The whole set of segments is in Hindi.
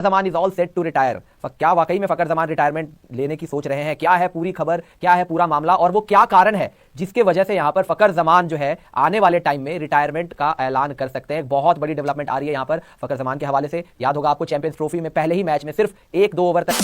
Zaman is all set to retire. क्या वाकई में फकर जमान रिटायरमेंट लेने की सोच रहे हैं? क्या है पूरी खबर, क्या है पूरा मामला और वो क्या कारण है जिसके वजह से यहां पर फकर जमान जो है आने वाले टाइम में रिटायरमेंट का ऐलान कर सकते हैं? बहुत बड़ी डेवलपमेंट आ रही है यहां पर फकर जमान के हवाले से। याद होगा आपको चैंपियंस ट्रॉफी में पहले ही मैच में सिर्फ 1-2 ओवर तक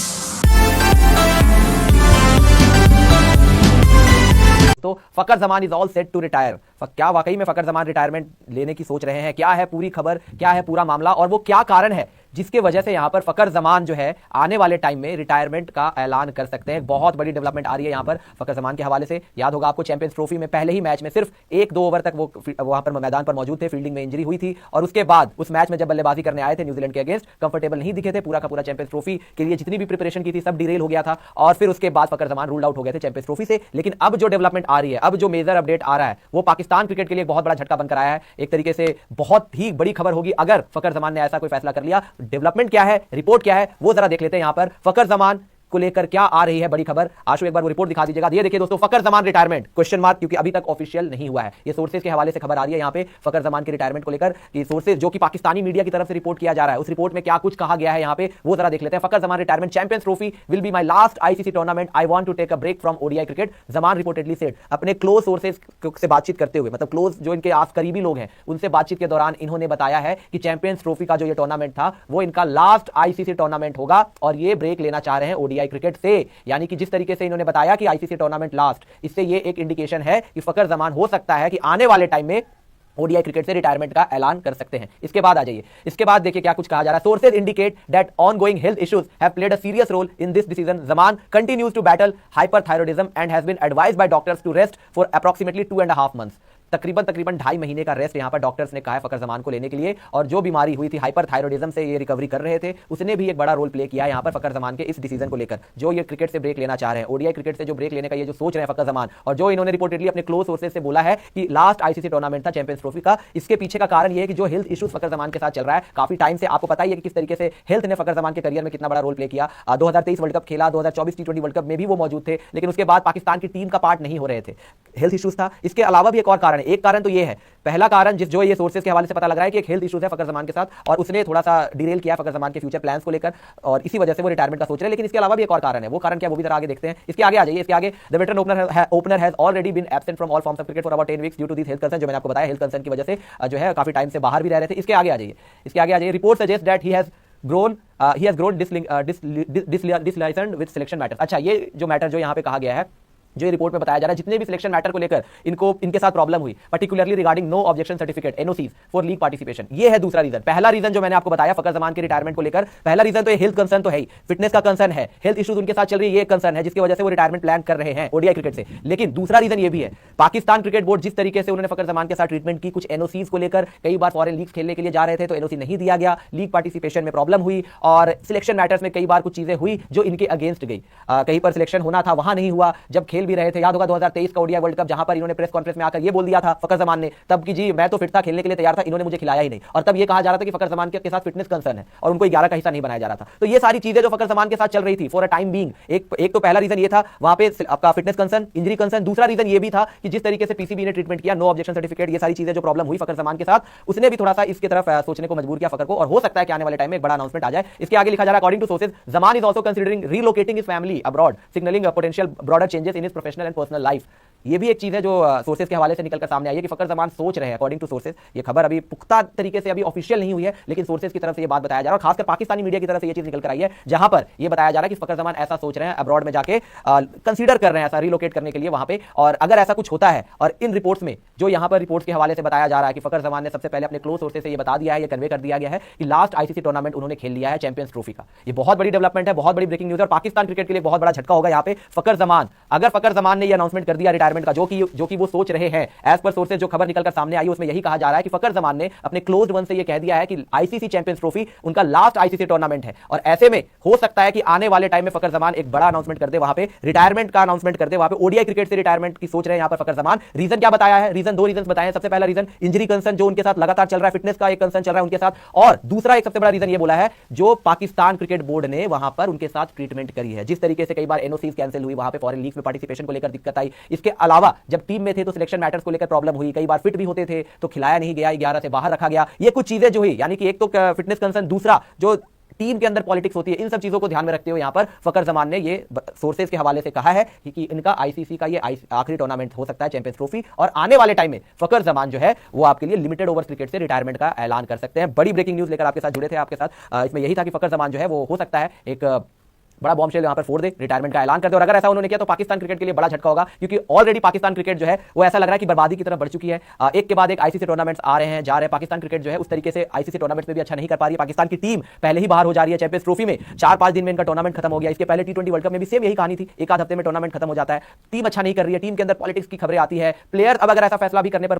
तो Fakhar Zaman is all set to retire. क्या वाकई में फकर जमान रिटायरमेंट लेने की सोच रहे हैं? क्या है पूरी खबर, क्या है पूरा मामला और वो क्या कारण है जिसके वजह से यहां पर फकर जमान जो है आने वाले टाइम में रिटायरमेंट का ऐलान कर सकते हैं? बहुत बड़ी डेवलपमेंट आ रही है यहां पर फकर जमान के हवाले से। याद होगा आपको चैंपियंस ट्रॉफी में पहले ही मैच में सिर्फ 1-2 ओवर तक वो वहां पर मैदान पर मौजूद थे, फील्डिंग में इंजरी हुई थी और उसके बाद उस मैच में जब बल्लेबाजी करने आए थे न्यूजीलैंड के अगेंस्ट कंफर्टेबल नहीं दिखे थे। पूरा का पूरा चैंपियंस ट्रॉफी के लिए जितनी भी प्रिपरेशन की थी सब डिरेल हो गया था और फिर उसके बाद फकर जमान रूल्ड आउट हो गए थे चैंपियंस ट्रॉफी से। लेकिन अब जो डेवलपमेंट आ रही है, अब जो मेजर अपडेट आ रहा है वो पाकिस्तान क्रिकेट के लिए बहुत बड़ा झटका बनकर आया है। एक तरीके से बहुत ही बड़ी खबर होगी अगर फकर जमान ने ऐसा कोई फैसला कर लिया। डेवलपमेंट क्या है, रिपोर्ट क्या है, वो जरा देख लेते हैं। यहां पर फकर जमान को लेकर क्या आ रही है बड़ी खबर। आशु एक बार वो रिपोर्ट दिखा दीजिएगा। ये देखिए दोस्तों, फकर जमान रिटायरमेंट क्वेश्चन मार्क, क्योंकि अभी तक ऑफिशियल नहीं हुआ है। ये सोर्सेज के हवाले से खबर आ रही है यहां पे फकर जमान के रिटायरमेंट को लेकर। ये सोर्सेज जो कि पाकिस्तानी मीडिया की तरफ से रिपोर्ट किया जा रहा है, उस रिपोर्ट में क्या कुछ कहा गया है यहां पे वो जरा देख लेते हैं। Fakhar Zaman retirement, Champions Trophy will be my last ICC tournament, I want to take a break from ODI cricket, Zaman reportedly said. अपने क्लोज सोर्सेज से बातचीत करते हुए, मतलब क्लोज जो इनके आस करीबी लोग हैं उनसे बातचीत के दौरान इन्होंने बताया है कि चैंपियंस ट्रॉफी का जो ये टूर्नामेंट था वो इनका लास्ट आईसीसी टूर्नामेंट होगा और ये ब्रेक लेना चाह रहे हैं ओडीआई क्रिकेट से। यानी कि जिस तरीके से इन्होंने बताया कि आईसीसी टूर्नामेंट लास्ट, इससे ये एक इंडिकेशन है कि फकर जमान हो सकता है कि आने वाले टाइम में ओडीआई क्रिकेट से रिटायरमेंट का ऐलान कर सकते हैं। इसके बाद आ जाइए, इसके बाद देखिए क्या कुछ कहा जा रहा है। Sources indicate that ongoing health issues have played a serious role in this decision. Zaman continues to battle hyperthyroidism and has been advised by doctors to rest for approximately 2.5 months. तकरीबन 2.5 महीने का रेस्ट यहां पर डॉक्टर्स ने कहा है फकर जमान को लेने के लिए। और जो बीमारी हुई थी हाइपरथायरॉयडिज्म से ये रिकवरी कर रहे थे, उसने भी एक बड़ा रोल प्ले किया यहां पर फकर जमान के इस डिसीजन को लेकर, जो ये क्रिकेट से ब्रेक लेना चाह रहे हैं, ओडीआई क्रिकेट से जो ब्रेक लेने का ये जो सोच रहे हैं फकर जमान, और जो इन्होंने रिपोर्टेडली अपने क्लोज सोर्सेज से बोला है कि लास्ट आईसीसी टूर्नामेंट था चैंपियंस ट्रॉफी का। इसके पीछे का कारण ये है कि जो हेल्थ इश्यूज फकर जमान के साथ चल रहा है काफी टाइम से, आपको पता ही है कि किस तरीके से हेल्थ ने फकर जमान के करियर में कितना बड़ा रोल प्ले किया। 2023 वर्ल्ड कप खेला, 2024 टी20 वर्ल्ड कप में भी वो मौजूद थे, लेकिन उसके बाद पाकिस्तान की टीम का पार्ट नहीं हो रहे थे, हेल्थ इश्यूज था। इसके अलावा भी एक और कारण है। एक कारण तो ये है, पहला कारण जो ये सोर्सेज के हवाले से पता लग रहा है कि एक हेल्थ इश्यूज है फकर जमान के साथ और उसने थोड़ा सा डिरेल किया फकर जमान के फ्यूचर प्लान्स को लेकर और इसी वजह से वो रिटायरमेंट का सोच रहे हैं। लेकिन इसके अलावा भी एक और कारण है, वो कारण क्या वो भी जरा आगे देखते हैं। इसके आगे आ जाइए, इसके आगे the veteran opener has already been absent from all forms of cricket for about 10 weeks due to this health concern. जो मैंने आपको बताया हेल्थ कंसर्न की वजह से जो है काफी टाइम से बाहर भी रह रहे थे। इसके आगे आ जाइए, इसके आगे आ जाइए। Report suggest that he has grown dislicened with selection matters। अच्छा, ये जो मैटर जो यहां पे कहा गया है, जो ये रिपोर्ट में बताया जा रहा है, जितने भी सिलेक्शन मैटर को लेकर इनके साथ प्रॉब्लम हुई, particularly regarding no objection certificate NOCs for league participation. ये है दूसरा रीजन। पहला रीजन जो मैंने आपको बताया फकर जमान के रिटायरमेंट को लेकर, पहला रीजन तो ये हेल्थ कंसर्न तो है ही, फिटनेस का कंसर्न है, हेल्थ इश्यूज उनके साथ चल रही है, ये कंसर्न है जिसकी वजह से वो रिटायरमेंट प्लान कर रहे हैं ओडीआई क्रिकेट से। लेकिन दूसरा रीजन ये भी है, पाकिस्तान क्रिकेट बोर्ड जिस तरीके से उन्होंने फकर जमान के साथ ट्रीटमेंट की, कुछ एनओसीज को लेकर, कई बार फॉरेन लीग खेलने के लिए जा रहे थे तो एनओसी नहीं दिया गया, लीग पार्टिसिपेशन में प्रॉब्लम हुई और सिलेक्शन मैटर्स में कई बार कुछ चीजें हुई जो इनके अगेंस्ट गई। कहीं पर सिलेक्शन होना था वहां नहीं हुआ, जब खेल भी रहे थे। याद होगा 2023 का ओडीआई वर्ल्ड कप, जहां पर इन्होंने प्रेस कॉन्फ्रेंस में आकर ये बोल दिया था फकर जमान ने तब कि जी मैं तो फिट था, खेलने के लिए तैयार था, इन्होंने मुझे खिलाया ही नहीं। और तब ये कहा जा रहा था कि फकर जमान के साथ फिटनेस कंसर्न है और उनको 11 का हिस्सा नहीं बनाया जा रहा था। तो ये सारी चीजें जो फकर जमान के साथ चल रही थी फॉर अ टाइम बीइंग, एक तो पहला रीजन ये था वहां पे आपका फिटनेस कंसर्न, इंजरी कंसर्न। दूसरा रीजन ये भी था कि जिस तरीके से पीसीबी ने ट्रीटमेंट किया, नो ऑब्जेक्शन सर्टिफिकेट, ये सारी चीजें जो प्रॉब्लम हुई फकर जमान के साथ, उसने भी थोड़ा सा इसकी तरफ सोचने को मजबूर किया फकर को और हो सकता है कि आने वाले टाइम में एक बड़ा अनाउंसमेंट आ जाए। इसके आगे लिखा जा रहा है, according to sources Zaman is also considering relocating his family abroad, signaling potential broader changes in his professional and personal life. ये भी एक चीज है जो सोर्सेज के हवाले से निकलकर सामने आई है कि फकर जमान सोच रहे हैं अकॉर्डिंग टू सोर्सेज। ये खबर अभी पुख्ता तरीके से अभी ऑफिशियल नहीं हुई है, लेकिन सोर्सेज की तरफ से ये बात बताया जा रहा है और खासकर पाकिस्तानी मीडिया की तरफ से ये चीज निकलकर आई है, जहां पर ये बताया जा रहा है कि फकर जमान ऐसा सोच रहे हैं, अब्रॉड में जाके कंसीडर कर रहे हैं ऐसा रिलोकेट करने के लिए वहां पे। और अगर ऐसा कुछ होता है, और इन रिपोर्ट्स में जो यहां पर रिपोर्ट्स के हवाले से बताया जा रहा है कि फकर जमान ने सबसे पहले अपने क्लोज सोर्सेज से ये बता दिया है, ये कन्वे कर दिया गया है कि लास्ट आईसीसी टूर्नामेंट उन्होंने खेल लिया है चैंपियंस ट्रॉफी का। ये बहुत बड़ी डेवलपमेंट है, बहुत बड़ी ब्रेकिंग न्यूज है और पाकिस्तान क्रिकेट के लिए बहुत बड़ा झटका होगा यहां पे। फकर जमान, अगर फकर जमान ने ये अनाउंसमेंट कर दिया रिटायरमेंट का, जो कि वो सोच रहे हैं, एज पर सोर्सेज जो खबर निकलकर सामने आई उसमें यही कहा जा रहा है कि फकर जमान ने अपने क्लोज्ड वन से ये कह दिया है कि आईसीसी चैंपियंस ट्रॉफी उनका लास्ट आईसीसी टूर्नामेंट है और ऐसे में हो सकता है कि आने वाले टाइम में फकर जमान एक बड़ा अनाउंसमेंट कर दे, वहां पे रिटायरमेंट का अनाउंसमेंट कर दे, वहां पे ओडीआई क्रिकेट से रिटायरमेंट की सोच रहे हैं यहां पर फकर जमान। रीजन क्या बताया है? रीजन दो रीजन बताए हैं। सबसे पहला रीजन इंजरी कंसर्न जो उनके साथ लगातार चल रहा है, फिटनेस का एक कंसर्न चल रहा है उनके साथ, और दूसरा एक सबसे बड़ा रीजन ये बोला है जो पाकिस्तान क्रिकेट बोर्ड ने वहां पर उनके साथ ट्रीटमेंट करी है, जिस तरीके से कई बार एनओसीज कैंसिल हुई, वहां पे फॉरेन लीग में पार्टिसिपेशन को लेकर दिक्कत आई। इसके अलावा जब टीम में थे तो सिलेक्शन मैटर्स को लेकर प्रॉब्लम हुई, कई बार फिट भी होते थे तो खिलाया नहीं गया, 11 से बाहर रखा गया। ये कुछ चीजें जो हुई, यानी कि एक तो फिटनेस कंसर्न, दूसरा जो टीम के अंदर पॉलिटिक्स होती है, इन सब चीजों को ध्यान में रखते हुए यहां पर फकर जमान ने ये सोर्सेज के हवाले से कहा है कि इनका आईसीसी का ये आखिरी टूर्नामेंट हो सकता है, चैंपियंस ट्रॉफी, और आने वाले टाइम में फकर जमान जो है वो आपके लिए लिमिटेड ओवर्स क्रिकेट से रिटायरमेंट का ऐलान कर सकते हैं। बड़ी ब्रेकिंग न्यूज लेकर आपके साथ जुड़े थे, आपके साथ इसमें यही था कि फकर जमान जो है वो हो सकता है एक बड़ा बॉम्बशेल यहां पर फोड़ दे, रिटायरमेंट का ऐलान कर दे। और अगर ऐसा उन्होंने किया तो पाकिस्तान क्रिकेट के लिए बड़ा झटका होगा, क्योंकि ऑलरेडी पाकिस्तान क्रिकेट जो है वो ऐसा लग रहा है कि बर्बादी की तरफ बढ़ चुकी है। एक के बाद एक आईसीसी टूर्नामेंट्स आ रहे हैं, जा रहे हैं। पाकिस्तान क्रिकेट जो है उस तरीके से आईसीसी टूर्नामेंट्स में भी अच्छा नहीं कर पा रही है। पाकिस्तान की टीम पहले ही बाहर हो जा रही है चैंपियंस ट्रॉफी में, 4-5 दिन में इनका टूर्नामेंट खत्म हो गया। इसके पहले टी20 वर्ल्ड कप में भी सेम यही कहानी थी, एक आध हफ्ते में टूर्नामेंट खत्म हो जाता है। टीम अच्छा नहीं कर रही है, टीम के अंदर पॉलिटिक्स की खबरें आती है, प्लेयर अब अगर ऐसा फैसला भी करने पर